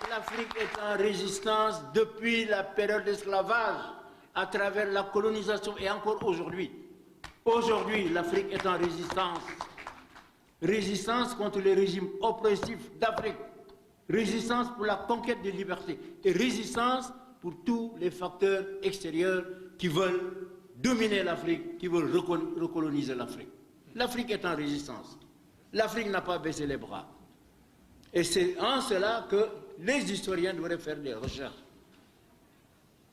l'Afrique est en résistance depuis la période d'esclavage, à travers la colonisation et encore aujourd'hui. Aujourd'hui, l'Afrique est en résistance. Résistance contre les régimes oppressifs d'Afrique. Résistance pour la conquête de liberté. Et résistance pour tous les facteurs extérieurs qui veulent dominer l'Afrique, qui veulent recoloniser l'Afrique. L'Afrique est en résistance. L'Afrique n'a pas baissé les bras. Et c'est en cela que les historiens devraient faire des recherches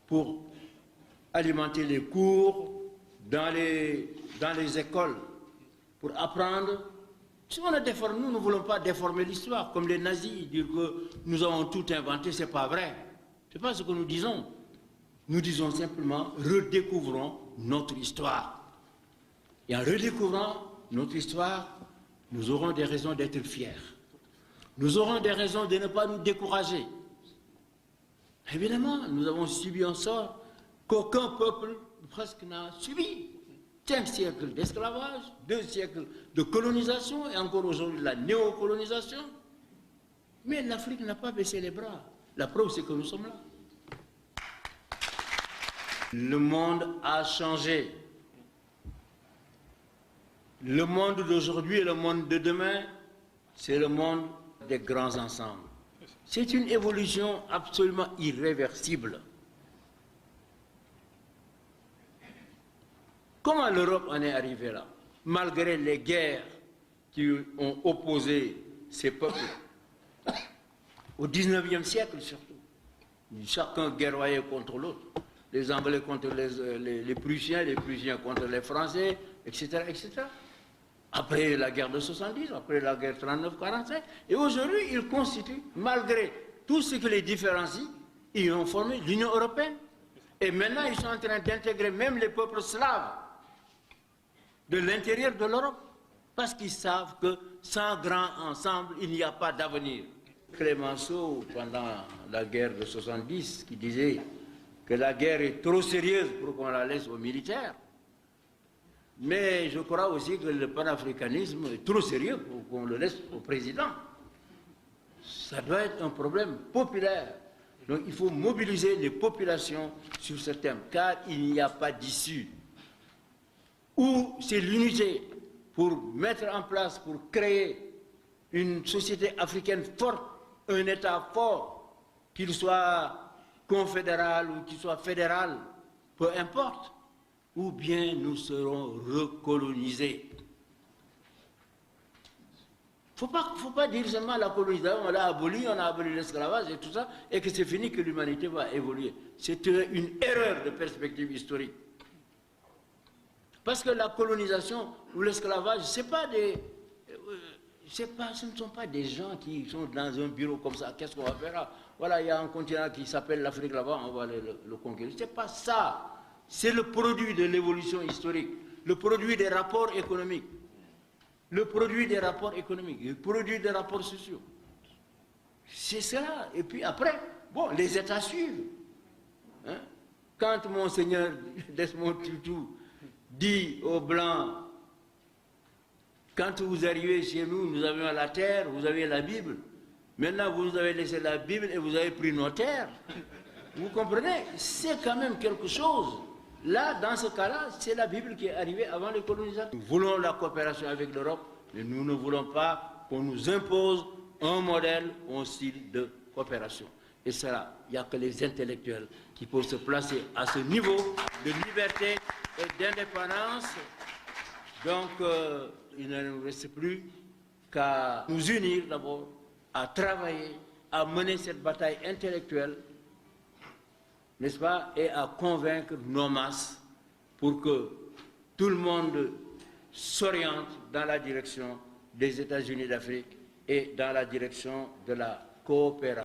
pour alimenter les cours dans les écoles, pour apprendre. Si on a déformé, nous ne voulons pas déformer l'histoire, comme les nazis, dire que nous avons tout inventé, ce n'est pas vrai. Ce n'est pas ce que nous disons. Nous disons simplement, redécouvrons notre histoire. Et en redécouvrant notre histoire, nous aurons des raisons d'être fiers. Nous aurons des raisons de ne pas nous décourager. Évidemment, nous avons subi un sort qu'aucun peuple presque n'a subi. 5 siècles d'esclavage, 2 siècles de colonisation et encore aujourd'hui la néocolonisation. Mais l'Afrique n'a pas baissé les bras. La preuve, c'est que nous sommes là. Le monde a changé. Le monde d'aujourd'hui et le monde de demain, c'est le monde des grands ensembles. C'est une évolution absolument irréversible. Comment l'Europe en est arrivée là? Malgré les guerres qui ont opposé ces peuples, au XIXe siècle surtout. Chacun guerroyait contre l'autre. Les Anglais contre les Prussiens contre les Français, etc., etc. Après la guerre de 70, après la guerre 39-45. Et aujourd'hui, ils constituent, malgré tout ce qui les différencie, ils ont formé l'Union européenne. Et maintenant, ils sont en train d'intégrer même les peuples slaves de l'intérieur de l'Europe. Parce qu'ils savent que sans grand ensemble, il n'y a pas d'avenir. Clémenceau, pendant la guerre de 70, qui disait que la guerre est trop sérieuse pour qu'on la laisse aux militaires. Mais je crois aussi que le panafricanisme est trop sérieux pour qu'on le laisse au président. Ça doit être un problème populaire. Donc il faut mobiliser les populations sur ce thème, car il n'y a pas d'issue. Ou c'est l'unité pour mettre en place, pour créer une société africaine forte, un État fort, qu'il soit confédéral ou qu'il soit fédéral, peu importe, ou bien nous serons recolonisés. Il ne faut pas dire seulement la colonisation, on a aboli l'esclavage et tout ça, et que c'est fini, que l'humanité va évoluer. C'est une erreur de perspective historique. Parce que la colonisation ou l'esclavage, ce ne sont pas des gens qui sont dans un bureau comme ça. Qu'est-ce qu'on va faire là? Voilà, il y a un continent qui s'appelle l'Afrique là-bas, on va aller le conquérir. Ce n'est pas ça. C'est le produit de l'évolution historique, le produit des rapports économiques, le produit des rapports économiques, le produit des rapports sociaux. C'est cela. Et puis après, bon, les États suivent. Hein? Quand Monseigneur Desmond Tutu dit aux Blancs, quand vous arrivez chez nous, nous avions la terre, vous avez la Bible. Maintenant, vous nous avez laissé la Bible et vous avez pris nos terres. Vous comprenez? C'est quand même quelque chose. Là, dans ce cas-là, c'est la Bible qui est arrivée avant les colonisateurs. Nous voulons la coopération avec l'Europe, mais nous ne voulons pas qu'on nous impose un modèle ou un style de coopération. Et cela, il n'y a que les intellectuels qui peuvent se placer à ce niveau de liberté et d'indépendance. Donc, il ne nous reste plus qu'à nous unir d'abord, à travailler, à mener cette bataille intellectuelle, n'est-ce pas, et à convaincre nos masses pour que tout le monde s'oriente dans la direction des États-Unis d'Afrique et dans la direction de la coopération.